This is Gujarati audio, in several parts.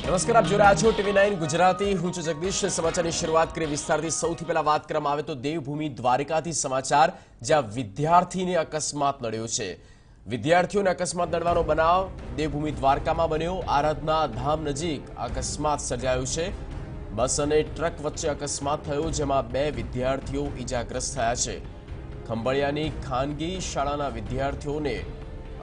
નમસ્કાર, આપ જોઈ રહ્યા છો TV9 ગુજરાતી। હું છું જગદીશ। સમાચારની શરૂઆત કરીએ વિસ્તારથી। સૌથી પહેલા વાત કરવામાં આવે તો દેવભૂમિ દ્વારકાથી સમાચાર, જ્યાં વિદ્યાર્થીને અકસ્માત નડ્યો છે। વિદ્યાર્થીઓને અકસ્માત નડવાનો બનાવ દેવભૂમિ દ્વારકામાં બન્યો। આરાધના ધામ નજીક અકસ્માત સર્જાયો છે। બસ અને ટ્રક વચ્ચે અકસ્માત થયો, જેમાં 2 વિદ્યાર્થીઓ ઈજાગ્રસ્ત થયા છે। ખંભાળિયાની ખાનગી શાળાના વિદ્યાર્થીઓને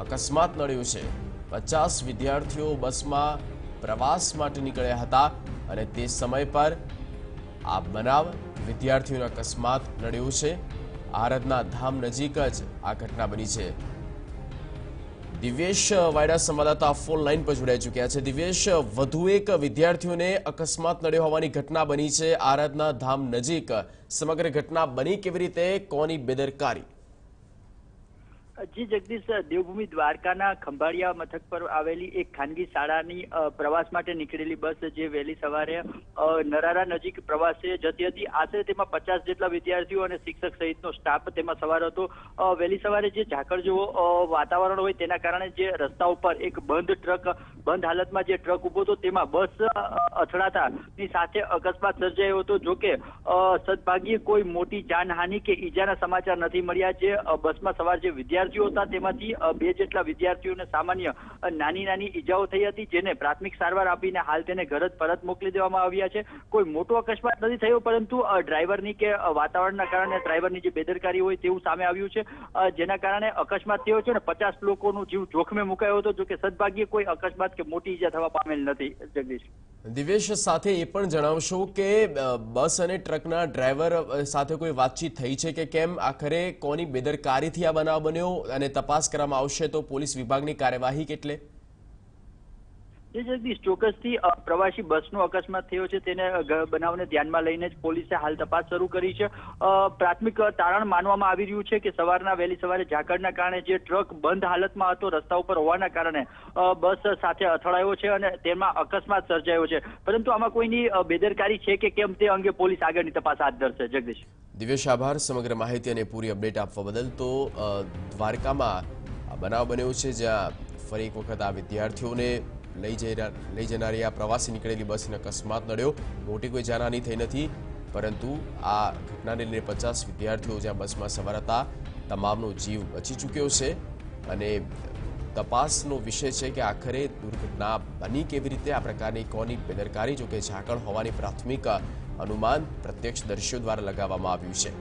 અકસ્માત નડ્યો છે। 50 વિદ્યાર્થીઓ બસમાં પ્રવાસ માટે નીકળ્યા હતા અને તે સમય પર આ બનાવ વિદ્યાર્થીઓને અકસ્માત નડ્યો છે। આરાધના ધામ નજીક જ આ ઘટના બની છે। દિવ્યેશ વાયડા સંવાદદાતા ફોન લાઈન પર જોડાઈ ચૂક્યા છે। દિવ્યેશ, વધુ એક વિદ્યાર્થીઓને અકસ્માત નડ્યો હોવાની ઘટના બની છે આરાધના ધામ નજીક। સમગ્ર ઘટના બની કેવી રીતે, કોની બેદરકારી? જી જગદીશ, દેવભૂમિ દ્વારકાના ખંભાળિયા મથક પર આવેલી એક ખાનગી શાળાની પ્રવાસ માટે નીકળેલી બસ જે વહેલી સવારે નરારા નજીક પ્રવાસે જતી હતી। આશરે તેમાં 50 જેટલા વિદ્યાર્થીઓ અને શિક્ષક સહિતનો સ્ટાફ તેમાં સવાર હતો। વહેલી સવારે જે ઝાકળ જેવો વાતાવરણ હોય તેના કારણે જે રસ્તા ઉપર એક બંધ હાલતમાં જે ટ્રક ઉભો હતો તેમાં બસ અથડાતાની સાથે અકસ્માત સર્જાયો હતો। જોકે સદભાગ્યે કોઈ મોટી જાનહાનિ કે ઈજાના સમાચાર નથી મળ્યા। જે બસમાં સવાર જે વિદ્યાર્થીઓ હતા તેમાંથી 2 જેટલા વિદ્યાર્થીઓને સામાન્ય નાની ઈજાઓ થઈ હતી, જેને પ્રાથમિક સારવાર આપીને હાલ તેને ઘર જ પરત મોકલી દેવામાં આવ્યા છે। કોઈ મોટો અકસ્માત નથી થયો, પરંતુ ડ્રાઈવરની કે વાતાવરણના કારણે ડ્રાઈવરની જે બેદરકારી હોય તેવું સામે આવ્યું છે, જેના કારણે અકસ્માત થયો છે અને 50 લોકોનો જીવ જોખમે મુકાયો હતો। જોકે સદભાગ્યે કોઈ અકસ્માત કે મોટી ઈજા થવા પામેલ નથી। જગદીશ, દિવ્યેશ, સાથે એ પણ જણાવશો કે બસ અને ટ્રકના ડ્રાઈવર સાથે કોઈ વાતચીત થઈ છે કે કેમ? આખરે કોની બેદરકારીથી આ બનાવ બન્યો અને તપાસ કરવામાં આવશે તો પોલીસ વિભાગની કાર્યવાહી કેટલે? જગદીશ, ચોક્કસથી પ્રવાસી બસનો અકસ્માત થયો છે તેને બનાવને ધ્યાનમાં લઈને જ પોલીસે હાલ તપાસ શરૂ કરી છે। પ્રાથમિક તારણ માનવામાં આવી રહ્યું છે કે વહેલી સવારે ઝાકળના કારણે જે ટ્રક બંધ હાલતમાં હતો રસ્તા ઉપર હોવાના કારણે બસ સાથે અથડાયો છે અને તેમાં અકસ્માત સર્જાયો છે, પરંતુ આમાં કોઈની બેદરકારી છે કે કેમ તે અંગે પોલીસ આગળની તપાસ હાથ ધરશે। જગદીશ, દિવ્યેશ, આભાર સમગ્ર માહિતી અને પૂરી અપડેટ આપવા બદલ। તો દ્વારકામાં આ બનાવ બન્યો છે, જ્યાં ફરી એક વખત આ વિદ્યાર્થીઓને લઈ જનારી આ પ્રવાસી નીકળેલી બસને અકસ્માત નડ્યો। મોટી કોઈ જાનહાની થઈ નથી, પરંતુ આ ઘટનાને લઈને 50 વિદ્યાર્થીઓ જ્યાં બસમાં સવાર હતા તમામનો જીવ બચી ચૂક્યો છે અને તપાસનો વિષય છે કે આખરે દુર્ઘટના બની કેવી રીતે, આ પ્રકારની કોની બેદરકારી? જોકે ઝાકળ હોવાની પ્રાથમિક અનુમાન પ્રત્યક્ષદર્શીઓ દ્વારા લગાવવામાં આવ્યું છે।